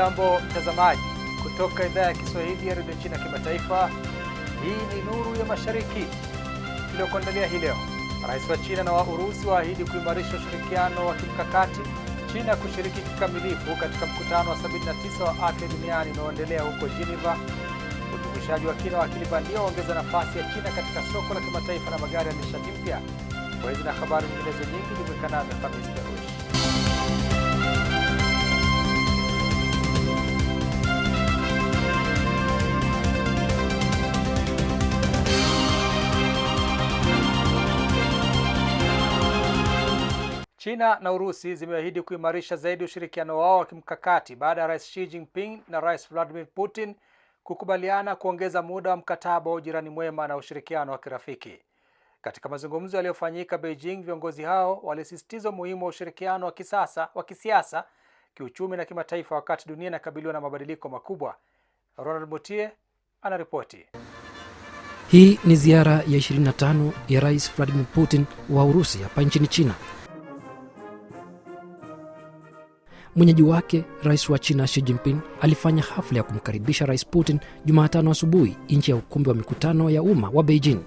Hujambo mtazamaji kutoka idhaa ya Kiswahili ya Radio China Kimataifa. Hii ni Nuru ya Mashariki tuliokuandalia hii leo. Rais wa China na wa Urusi waahidi kuimarisha ushirikiano wa kimkakati. China kushiriki kikamilifu katika mkutano wa 79 wa afya duniani unaoendelea huko Geneva. Ujumuishaji wa kina wa akili bandia waongeza nafasi ya China katika soko la kimataifa na magari ya nishati mpya. Kwa hizi na habari nyinginezo nyingi jumuika nami Khamis Darush. China na Urusi zimeahidi kuimarisha zaidi ushirikiano wao wa kimkakati baada ya Rais Xi Jinping na Rais Vladimir Putin kukubaliana kuongeza muda wa mkataba wa ujirani mwema na ushirikiano wa kirafiki. Katika mazungumzo yaliyofanyika Beijing, viongozi hao walisisitiza umuhimu wa ushirikiano wa kisiasa, kiuchumi na kimataifa wakati dunia inakabiliwa na mabadiliko makubwa. Ronald Mutie anaripoti. Hii ni ziara ya 25 ya Rais Vladimir Putin wa Urusi hapa nchini China. Mwenyeji wake, Rais wa China Xi Jinping, alifanya hafla ya kumkaribisha Rais Putin Jumatano asubuhi nje ya ukumbi wa mikutano ya umma wa Beijing.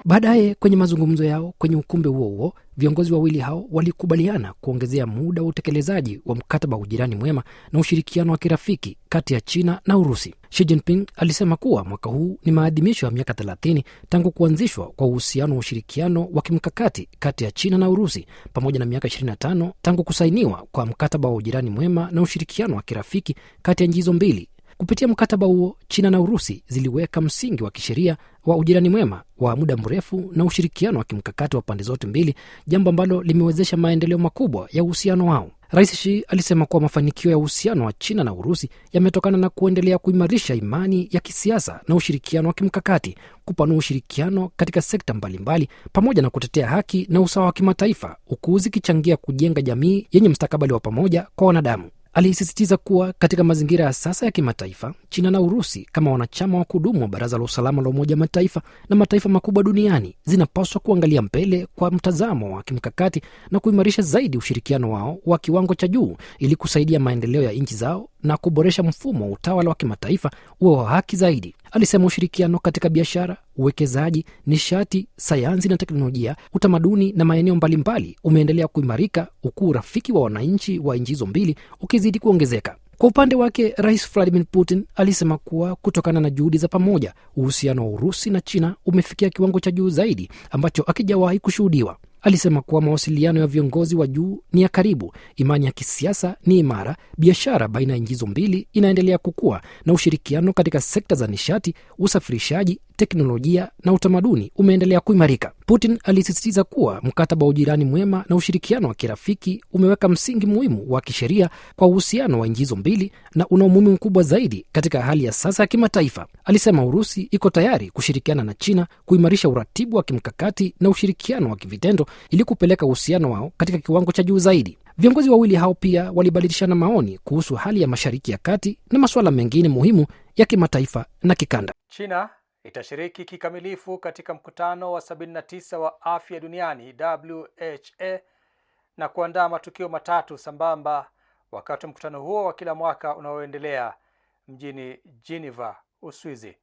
Baadaye kwenye mazungumzo yao kwenye ukumbi huo, viongozi wawili hao walikubaliana kuongezea muda wa utekelezaji wa mkataba wa ujirani mwema na ushirikiano wa kirafiki kati ya China na Urusi. Xi Jinping alisema kuwa mwaka huu ni maadhimisho ya miaka 30 tangu kuanzishwa kwa uhusiano wa ushirikiano wa kimkakati kati ya China na Urusi, pamoja na miaka 25 tangu kusainiwa kwa mkataba wa ujirani mwema na ushirikiano wa kirafiki kati ya nchi hizo mbili. Kupitia mkataba huo, China na Urusi ziliweka msingi wa kisheria wa ujirani mwema wa muda mrefu na ushirikiano wa kimkakati wa pande zote mbili, jambo ambalo limewezesha maendeleo makubwa ya uhusiano wao. Rais Xi alisema kuwa mafanikio ya uhusiano wa China na Urusi yametokana na kuendelea kuimarisha imani ya kisiasa na ushirikiano wa kimkakati, kupanua ushirikiano katika sekta mbalimbali, pamoja na kutetea haki na usawa wa kimataifa, huku zikichangia kujenga jamii yenye mustakabali wa pamoja kwa wanadamu. Alisisitiza kuwa katika mazingira ya sasa ya kimataifa, China na Urusi kama wanachama wa kudumu wa Baraza la Usalama la Umoja Mataifa na mataifa makubwa duniani zinapaswa kuangalia mbele kwa mtazamo wa kimkakati na kuimarisha zaidi ushirikiano wao wa kiwango cha juu ili kusaidia maendeleo ya nchi zao na kuboresha mfumo wa utawala wa kimataifa uwe wa haki zaidi. Alisema ushirikiano katika biashara, uwekezaji, nishati, sayansi na teknolojia, utamaduni na maeneo mbalimbali umeendelea kuimarika, huku urafiki wa wananchi wa nchi hizo mbili ukizidi kuongezeka. Kwa upande wake, Rais Vladimir Putin alisema kuwa kutokana na juhudi za pamoja, uhusiano wa Urusi na China umefikia kiwango cha juu zaidi ambacho hakijawahi kushuhudiwa. Alisema kuwa mawasiliano ya viongozi wa juu ni ya karibu, imani ya kisiasa ni imara, biashara baina ya nchi hizo mbili inaendelea kukua na ushirikiano katika sekta za nishati, usafirishaji, teknolojia na utamaduni umeendelea kuimarika. Putin alisisitiza kuwa mkataba wa ujirani mwema na ushirikiano wa kirafiki umeweka msingi muhimu wa kisheria kwa uhusiano wa nchi hizo mbili na una umuhimu mkubwa zaidi katika hali ya sasa ya kimataifa. Alisema Urusi iko tayari kushirikiana na China kuimarisha uratibu wa kimkakati na ushirikiano wa kivitendo ili kupeleka uhusiano wao katika kiwango cha juu zaidi. Viongozi wawili hao pia walibadilishana maoni kuhusu hali ya Mashariki ya Kati na masuala mengine muhimu ya kimataifa na kikanda. China itashiriki kikamilifu katika mkutano wa 79 wa afya duniani WHO na kuandaa matukio matatu sambamba wakati mkutano huo wa kila mwaka unaoendelea mjini Geneva, Uswizi.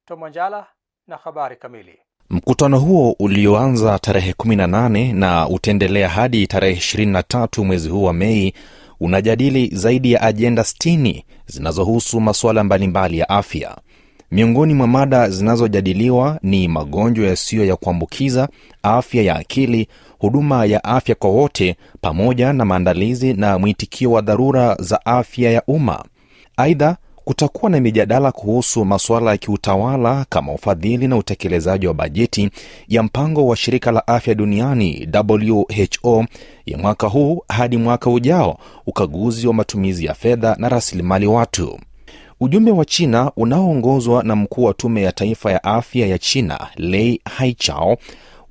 Tomanjala na habari kamili. Mkutano huo ulioanza tarehe 18 na utaendelea hadi tarehe 23 mwezi huu wa Mei unajadili zaidi ya ajenda 60 zinazohusu masuala mbalimbali ya afya. Miongoni mwa mada zinazojadiliwa ni magonjwa yasiyo ya kuambukiza, afya ya akili, huduma ya afya kwa wote, pamoja na maandalizi na mwitikio wa dharura za afya ya umma. Aidha, kutakuwa na mijadala kuhusu masuala ya kiutawala kama ufadhili na utekelezaji wa bajeti ya mpango wa shirika la afya duniani WHO ya mwaka huu hadi mwaka ujao, ukaguzi wa matumizi ya fedha na rasilimali watu. Ujumbe wa China unaoongozwa na mkuu wa tume ya taifa ya afya ya China, Lei Haichao,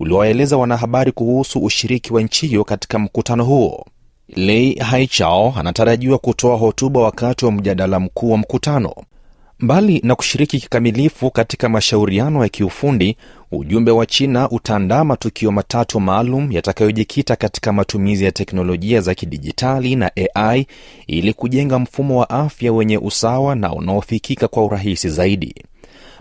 uliwaeleza wanahabari kuhusu ushiriki wa nchi hiyo katika mkutano huo. Lei Haichao anatarajiwa kutoa hotuba wakati wa mjadala mkuu wa mkutano. Mbali na kushiriki kikamilifu katika mashauriano ya kiufundi, ujumbe wa China utaandaa matukio matatu maalum yatakayojikita katika matumizi ya teknolojia za kidijitali na AI ili kujenga mfumo wa afya wenye usawa na unaofikika kwa urahisi zaidi.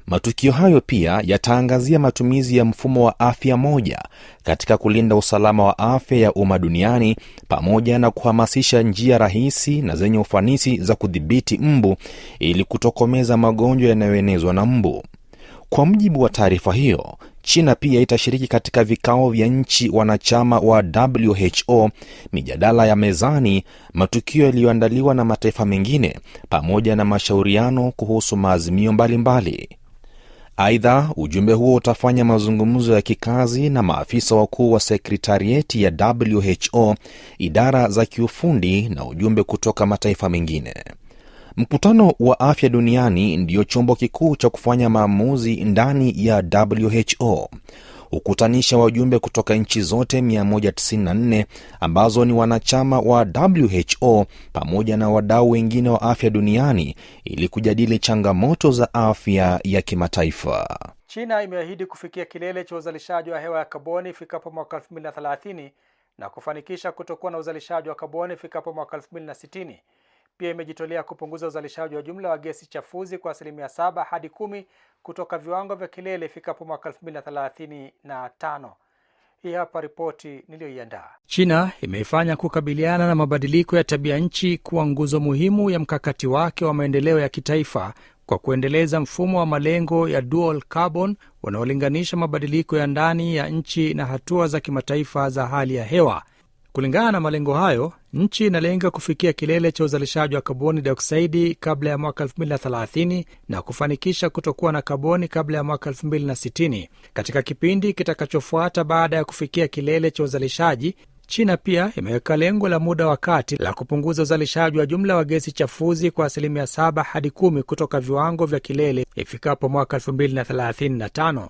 Matukio hayo pia yataangazia matumizi ya mfumo wa afya moja katika kulinda usalama wa afya ya umma duniani pamoja na kuhamasisha njia rahisi na zenye ufanisi za kudhibiti mbu ili kutokomeza magonjwa yanayoenezwa na mbu. Kwa mujibu wa taarifa hiyo, China pia itashiriki katika vikao vya nchi wanachama wa WHO, mijadala ya mezani, matukio yaliyoandaliwa na mataifa mengine pamoja na mashauriano kuhusu maazimio mbalimbali. Aidha, ujumbe huo utafanya mazungumzo ya kikazi na maafisa wakuu wa sekretarieti ya WHO, idara za kiufundi na ujumbe kutoka mataifa mengine. Mkutano wa afya duniani ndio chombo kikuu cha kufanya maamuzi ndani ya WHO. Hukutanisha wajumbe kutoka nchi zote 194 ambazo ni wanachama wa WHO pamoja na wadau wengine wa afya duniani ili kujadili changamoto za afya ya kimataifa. China imeahidi kufikia kilele cha uzalishaji wa hewa ya kaboni ifikapo mwaka 2030 na kufanikisha kutokuwa na uzalishaji wa kaboni ifikapo mwaka 2060. Pia imejitolea kupunguza uzalishaji wa jumla wa gesi chafuzi kwa 7 hadi 10 kutoka viwango vya kilele ifikapo mwaka 2035. Hii hapa ripoti niliyoiandaa. China imeifanya kukabiliana na mabadiliko ya tabia nchi kuwa nguzo muhimu ya mkakati wake wa maendeleo ya kitaifa kwa kuendeleza mfumo wa malengo ya dual carbon unaolinganisha mabadiliko ya ndani ya nchi na hatua za kimataifa za hali ya hewa. Kulingana na malengo hayo, nchi inalenga kufikia kilele cha uzalishaji wa kaboni dioksidi kabla ya mwaka 2030 na kufanikisha kutokuwa na kaboni kabla ya mwaka 2060. Katika kipindi kitakachofuata baada ya kufikia kilele cha uzalishaji, China pia imeweka lengo la muda wa kati la kupunguza uzalishaji wa jumla wa gesi chafuzi kwa 7 hadi 10 kutoka viwango vya kilele ifikapo mwaka 2035.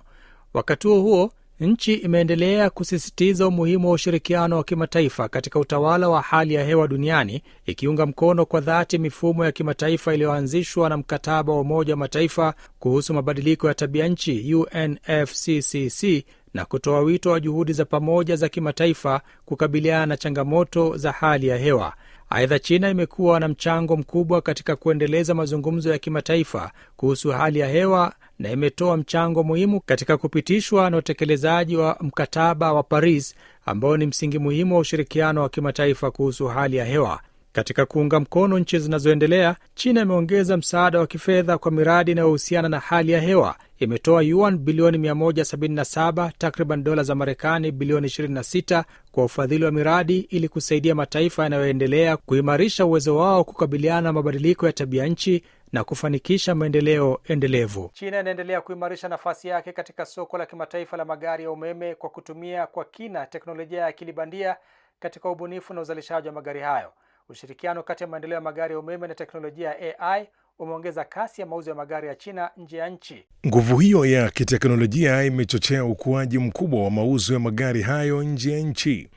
Wakati huo, nchi imeendelea kusisitiza umuhimu wa ushirikiano wa kimataifa katika utawala wa hali ya hewa duniani, ikiunga mkono kwa dhati mifumo ya kimataifa iliyoanzishwa na mkataba wa Umoja wa Mataifa kuhusu mabadiliko ya tabia nchi UNFCCC na kutoa wito wa juhudi za pamoja za kimataifa kukabiliana na changamoto za hali ya hewa. Aidha, China imekuwa na mchango mkubwa katika kuendeleza mazungumzo ya kimataifa kuhusu hali ya hewa na imetoa mchango muhimu katika kupitishwa na utekelezaji wa mkataba wa Paris ambao ni msingi muhimu wa ushirikiano wa kimataifa kuhusu hali ya hewa. Katika kuunga mkono nchi zinazoendelea, China imeongeza msaada wa kifedha kwa miradi inayohusiana na hali ya hewa. Imetoa yuan bilioni 177, takriban dola za Marekani bilioni 26 kwa ufadhili wa miradi ili kusaidia mataifa yanayoendelea kuimarisha uwezo wao kukabiliana na mabadiliko ya tabia nchi na kufanikisha maendeleo endelevu. China inaendelea kuimarisha nafasi yake katika soko la kimataifa la magari ya umeme kwa kutumia kwa kina teknolojia ya akili bandia katika ubunifu na uzalishaji wa magari hayo. Ushirikiano kati ya maendeleo ya magari ya umeme na teknolojia ya AI umeongeza kasi ya mauzo ya magari ya China nje ya nchi. Nguvu hiyo ya kiteknolojia imechochea ukuaji mkubwa wa mauzo ya magari hayo nje ya nchi.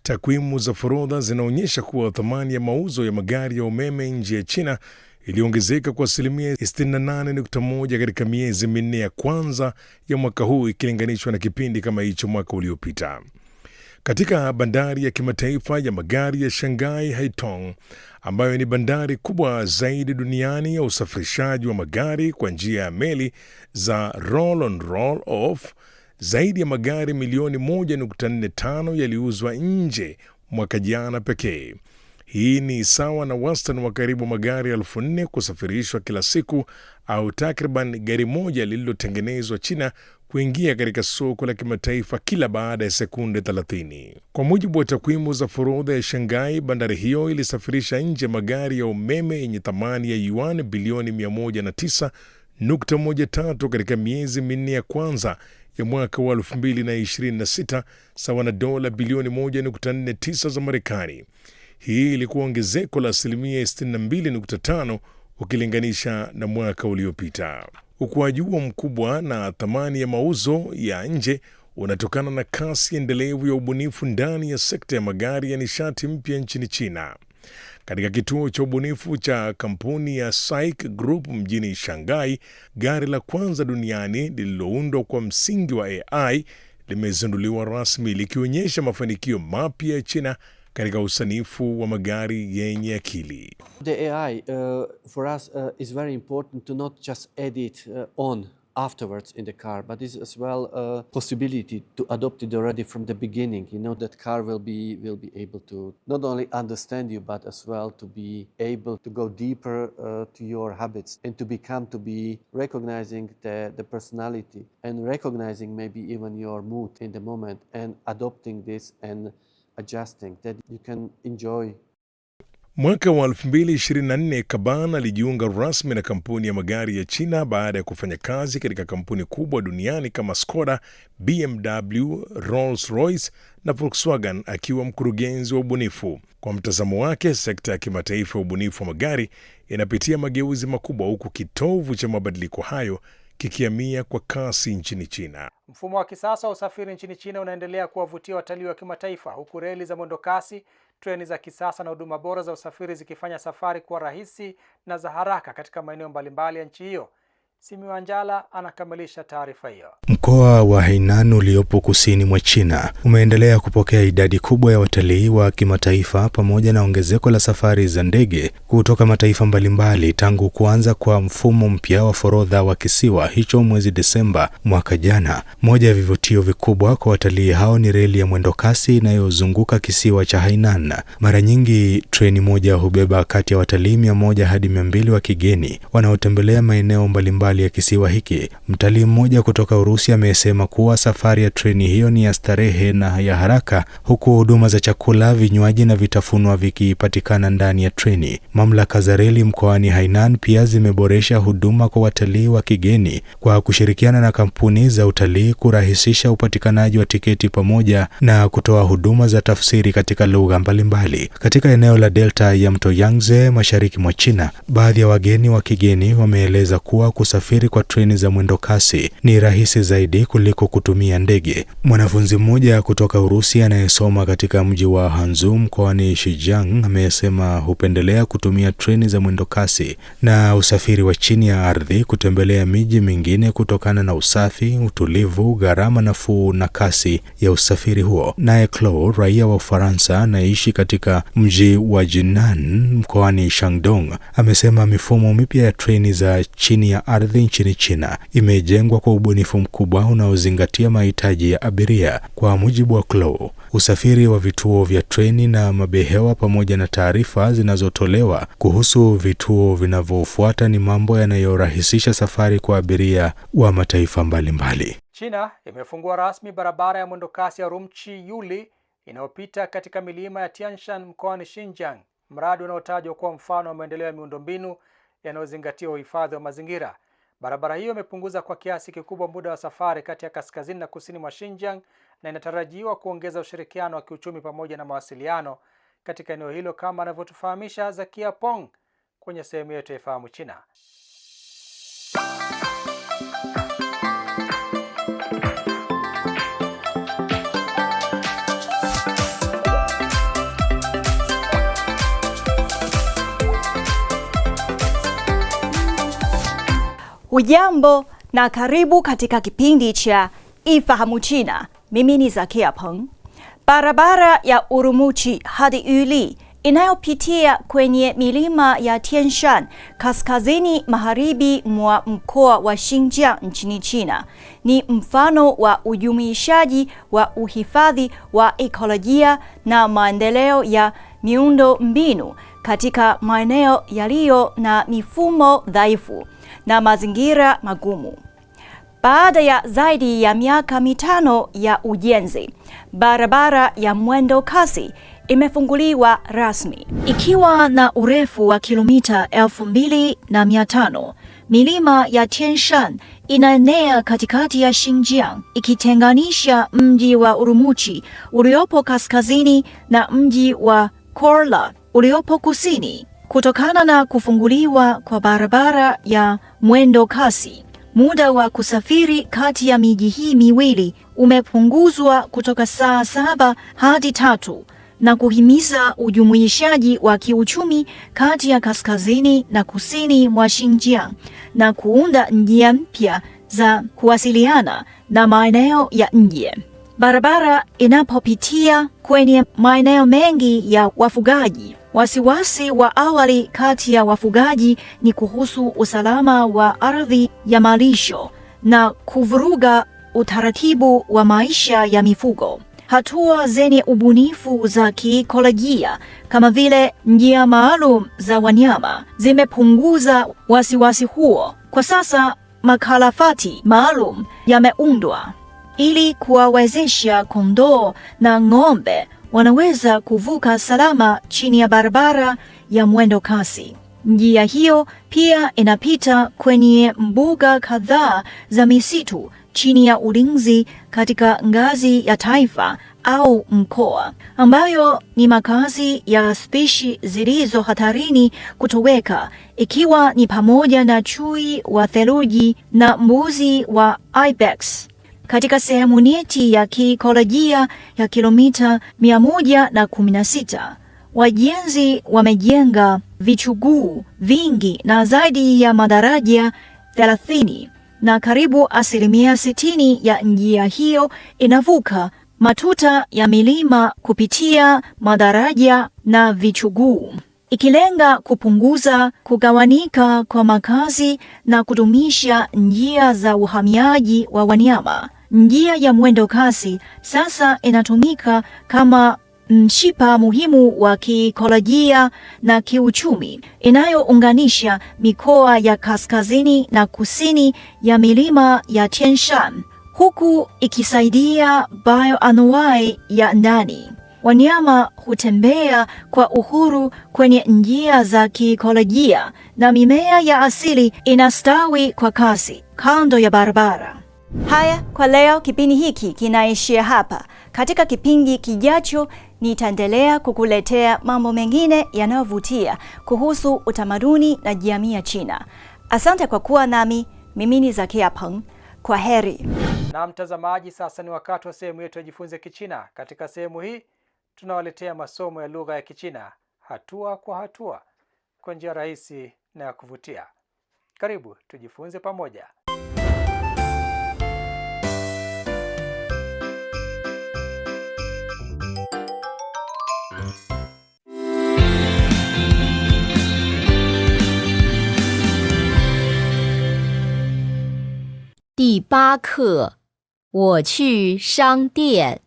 Takwimu za forodha zinaonyesha kuwa thamani ya mauzo ya magari ya umeme nje ya China iliongezeka kwa 68.1 katika miezi minne ya kwanza ya mwaka huu ikilinganishwa na kipindi kama hicho mwaka uliopita. Katika bandari ya kimataifa ya magari ya Shanghai Haitong, ambayo ni bandari kubwa zaidi duniani ya usafirishaji wa magari kwa njia ya meli za roll on roll off, zaidi ya magari milioni 1.45 yaliuzwa nje mwaka jana pekee. Hii ni sawa na wastani wa karibu magari 4,000 kusafirishwa kila siku, au takriban gari moja lililotengenezwa China kuingia katika soko la kimataifa kila baada ya sekunde 30. Kwa mujibu wa takwimu za forodha ya Shanghai, bandari hiyo ilisafirisha nje magari ya umeme yenye thamani ya yuan bilioni 109.13 katika miezi minne ya kwanza ya mwaka wa 2026, sawa na dola bilioni 1.49 za Marekani. Hii ilikuwa ongezeko la 62.5 ukilinganisha na mwaka uliopita. Ukuaji huo mkubwa na thamani ya mauzo ya nje unatokana na kasi endelevu ya ubunifu ndani ya sekta ya magari ya nishati mpya nchini China. Katika kituo cha ubunifu cha kampuni ya SAIC Group mjini Shanghai, gari la kwanza duniani lililoundwa kwa msingi wa AI limezinduliwa rasmi likionyesha mafanikio mapya ya China katika usanifu wa magari yenye akili. The AI for us is very important to not just add it on afterwards in the car, but is as well a possibility to adopt it already from the beginning. You know, that car will be able to not only understand you, but as well to be able to go deeper to your habits and to be recognizing the personality and recognizing maybe even your mood in the moment and adopting this and adjusting that you can enjoy. Mwaka wa 2024 Kaban alijiunga rasmi na kampuni ya magari ya China baada ya kufanya kazi katika kampuni kubwa duniani kama Skoda, BMW, Rolls-Royce na Volkswagen akiwa mkurugenzi wa ubunifu. Kwa mtazamo wake, sekta ya kimataifa ya ubunifu wa magari inapitia mageuzi makubwa huku kitovu cha mabadiliko hayo kikihamia kwa kasi nchini China. Mfumo wa kisasa wa usafiri nchini China unaendelea kuwavutia watalii wa kimataifa, huku reli za mwendokasi, treni za kisasa na huduma bora za usafiri zikifanya safari kuwa rahisi na za haraka katika maeneo mbalimbali ya nchi hiyo. Simi Wanjala anakamilisha taarifa hiyo. Mkoa wa Hainan uliopo kusini mwa China umeendelea kupokea idadi kubwa ya watalii wa kimataifa pamoja na ongezeko la safari za ndege kutoka mataifa mbalimbali tangu kuanza kwa mfumo mpya wa forodha wa kisiwa hicho mwezi Desemba mwaka jana. Moja ya vivutio vikubwa kwa watalii hao ni reli ya mwendokasi inayozunguka kisiwa cha Hainan. Mara nyingi treni moja hubeba kati ya watalii 100 hadi 200 wa kigeni wanaotembelea maeneo mbalimbali ya kisiwa hiki. Mtalii mmoja kutoka Urusi amesema kuwa safari ya treni hiyo ni ya starehe na ya haraka, huku huduma za chakula, vinywaji na vitafunwa vikipatikana ndani ya treni. Mamlaka za reli mkoani Hainan pia zimeboresha huduma kwa watalii wa kigeni kwa kushirikiana na kampuni za utalii kurahisisha upatikanaji wa tiketi pamoja na kutoa huduma za tafsiri katika lugha mbalimbali. Katika eneo la delta ya mto Yangtze mashariki mwa China, baadhi ya wageni wa kigeni wameeleza kuwa kusafiri kwa treni za mwendo kasi ni rahisi zaidi kuliko kutumia ndege. Mwanafunzi mmoja kutoka Urusi anayesoma katika mji wa Hanzhou mkoani Zhejiang amesema hupendelea kutumia treni za mwendo kasi na usafiri wa chini ya ardhi kutembelea miji mingine kutokana na usafi, utulivu, gharama nafuu na kasi ya usafiri huo. Naye Claude, raia wa Ufaransa anaishi katika mji wa Jinan mkoani Shandong, amesema mifumo mipya ya treni za chini ya ardhi nchini China imejengwa kwa ubunifu mkubwa unaozingatia mahitaji ya abiria. Kwa mujibu wa Claude, usafiri wa vituo vya treni na mabehewa pamoja na taarifa zinazotolewa kuhusu vituo vinavyofuata ni mambo yanayorahisisha safari kwa abiria wa mataifa mbalimbali. China imefungua rasmi barabara ya mwendokasi ya Urumqi Yuli inayopita katika milima ya Tianshan mkoani Xinjiang, mradi unaotajwa kuwa mfano wa maendeleo ya miundombinu yanayozingatia uhifadhi wa mazingira. Barabara hiyo imepunguza kwa kiasi kikubwa muda wa safari kati ya kaskazini na kusini mwa Xinjiang na inatarajiwa kuongeza ushirikiano wa kiuchumi pamoja na mawasiliano katika eneo hilo, kama anavyotufahamisha Zakia Pong kwenye sehemu yetu ya Fahamu China. Hujambo na karibu katika kipindi cha Ifahamu China. Mimi ni Zakia Peng. Barabara ya Urumqi hadi Yuli inayopitia kwenye milima ya Tianshan kaskazini magharibi mwa mkoa wa Xinjiang nchini China ni mfano wa ujumuishaji wa uhifadhi wa ekolojia na maendeleo ya miundo mbinu katika maeneo yaliyo na mifumo dhaifu na mazingira magumu. Baada ya zaidi ya miaka 5 ya ujenzi, barabara ya mwendo kasi imefunguliwa rasmi. Ikiwa na urefu wa kilomita 2500, milima ya Tianshan inaenea katikati ya Xinjiang, ikitenganisha mji wa Urumqi uliopo kaskazini na mji wa Korla uliopo kusini. Kutokana na kufunguliwa kwa barabara ya mwendo kasi, muda wa kusafiri kati ya miji hii miwili umepunguzwa kutoka saa 7 hadi 3 na kuhimiza ujumuishaji wa kiuchumi kati ya kaskazini na kusini mwa Xinjiang na kuunda njia mpya za kuwasiliana na maeneo ya nje. Barabara inapopitia kwenye maeneo mengi ya wafugaji. Wasiwasi wa awali kati ya wafugaji ni kuhusu usalama wa ardhi ya malisho na kuvuruga utaratibu wa maisha ya mifugo. Hatua zenye ubunifu za kiikolojia kama vile njia maalum za wanyama zimepunguza wasiwasi huo. Kwa sasa makalafati maalum yameundwa ili kuwawezesha kondoo na ng'ombe wanaweza kuvuka salama chini ya barabara ya mwendo kasi. Njia hiyo pia inapita kwenye mbuga kadhaa za misitu chini ya ulinzi katika ngazi ya taifa au mkoa, ambayo ni makazi ya spishi zilizo hatarini kutoweka, ikiwa ni pamoja na chui wa theluji na mbuzi wa ibex. Katika sehemu nyeti ya kiikolojia ya kilomita 116, wajenzi wamejenga vichuguu vingi na zaidi ya madaraja 30, na karibu 60% ya njia hiyo inavuka matuta ya milima kupitia madaraja na vichuguu, ikilenga kupunguza kugawanika kwa makazi na kudumisha njia za uhamiaji wa wanyama. Njia ya mwendo kasi sasa inatumika kama mshipa muhimu wa kiikolojia na kiuchumi inayounganisha mikoa ya kaskazini na kusini ya milima ya Tian Shan, huku ikisaidia bioanuwai ya ndani. Wanyama hutembea kwa uhuru kwenye njia za kiikolojia na mimea ya asili inastawi kwa kasi kando ya barabara. Haya, kwa leo kipindi hiki kinaishia hapa. Katika kipindi kijacho nitaendelea kukuletea mambo mengine yanayovutia kuhusu utamaduni na jamii ya China. Asante kwa kuwa nami. Mimi ni Zakia Peng. Kwa heri. Na mtazamaji, sasa ni wakati wa sehemu yetu ya Jifunze Kichina. Katika sehemu hii tunawaletea masomo ya lugha ya Kichina hatua kwa hatua kwa njia rahisi na ya kuvutia. Karibu tujifunze pamoja. 第8课，我去商店。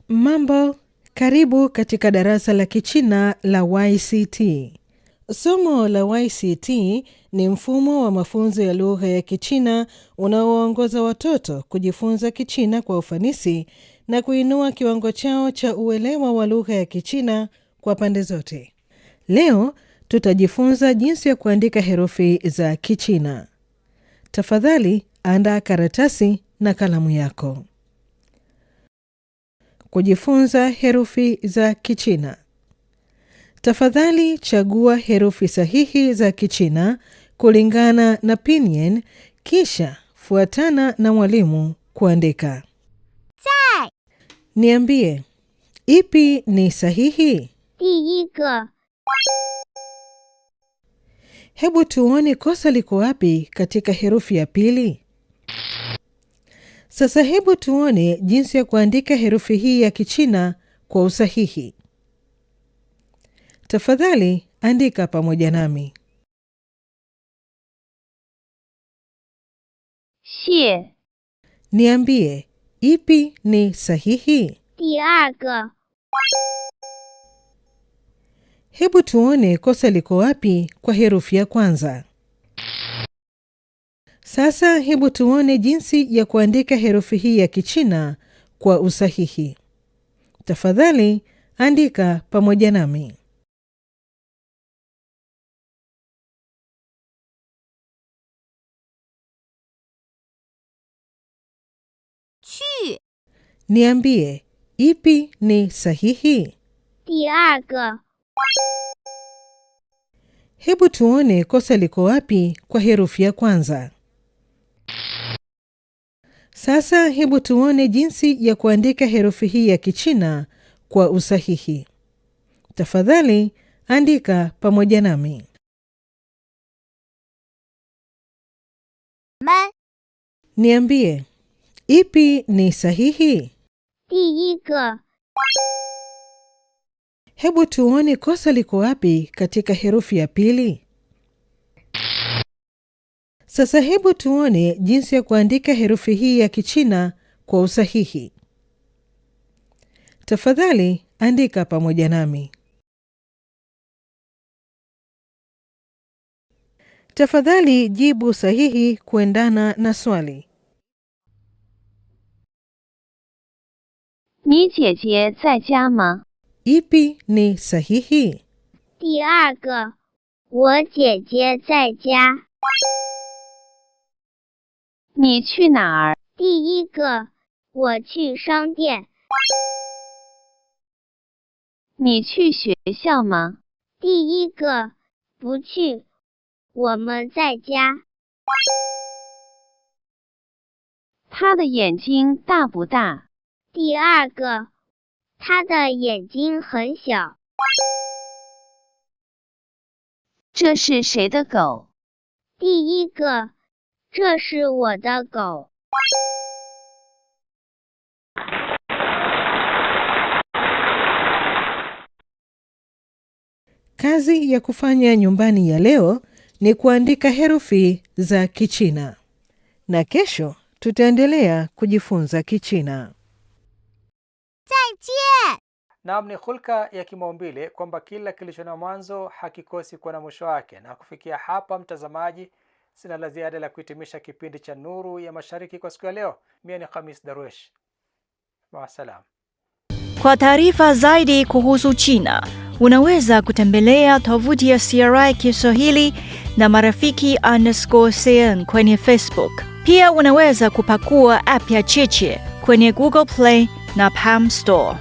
Mambo, karibu katika darasa la Kichina la YCT. Somo la YCT ni mfumo wa mafunzo ya lugha ya Kichina unaoongoza watoto kujifunza Kichina kwa ufanisi na kuinua kiwango chao cha uelewa wa lugha ya Kichina kwa pande zote. Leo tutajifunza jinsi ya kuandika herufi za Kichina. Tafadhali andaa karatasi na kalamu yako. Kujifunza herufi za Kichina. Tafadhali chagua herufi sahihi za Kichina kulingana na pinyin, kisha fuatana na mwalimu kuandika. Zai. Niambie, ipi ni sahihi? 第一个 Hebu tuone kosa liko wapi katika herufi ya pili. Sasa hebu tuone jinsi ya kuandika herufi hii ya Kichina kwa usahihi. Tafadhali andika pamoja nami. 谢 Niambie, ipi ni sahihi? 第二个 Hebu tuone kosa liko wapi kwa herufi ya kwanza. Sasa hebu tuone jinsi ya kuandika herufi hii ya Kichina kwa usahihi. Tafadhali andika pamoja nami. 去 Niambie, ipi ni sahihi? 第二个 Hebu tuone kosa liko wapi kwa herufi ya kwanza. Sasa hebu tuone jinsi ya kuandika herufi hii ya Kichina kwa usahihi. Tafadhali andika pamoja nami. Niambie, ipi ni sahihi? 第一个 Hebu tuone kosa liko wapi katika herufi ya pili. Sasa hebu tuone jinsi ya kuandika herufi hii ya Kichina kwa usahihi. Tafadhali andika pamoja nami. Tafadhali jibu sahihi kuendana na swali. 你姐姐在家吗？ Ipi ni sahihi? 第二个，我姐姐在家。 你去哪儿？ 第一个，我去商店。 你去学校吗？ 第一个，不去，我们在家。 他的眼睛大不大？ 第二个，他的眼睛很小。 这是谁的狗？ 第一个，这是我的狗。 Kazi ya kufanya nyumbani ya leo ni kuandika herufi za Kichina. Na kesho tutaendelea kujifunza Kichina. Naam, ni hulka ya kimaumbile kwamba kila kilicho na mwanzo hakikosi kuwa na mwisho wake. Na kufikia hapa, mtazamaji, sina la ziada la kuhitimisha kipindi cha Nuru ya Mashariki kwa siku ya leo. Mimi ni Khamis Darwish. Maasalam. Kwa taarifa zaidi kuhusu China, unaweza kutembelea tovuti ya CRI Kiswahili na marafiki_CN kwenye Facebook. Pia unaweza kupakua app ya Cheche kwenye Google Play na Palm Store.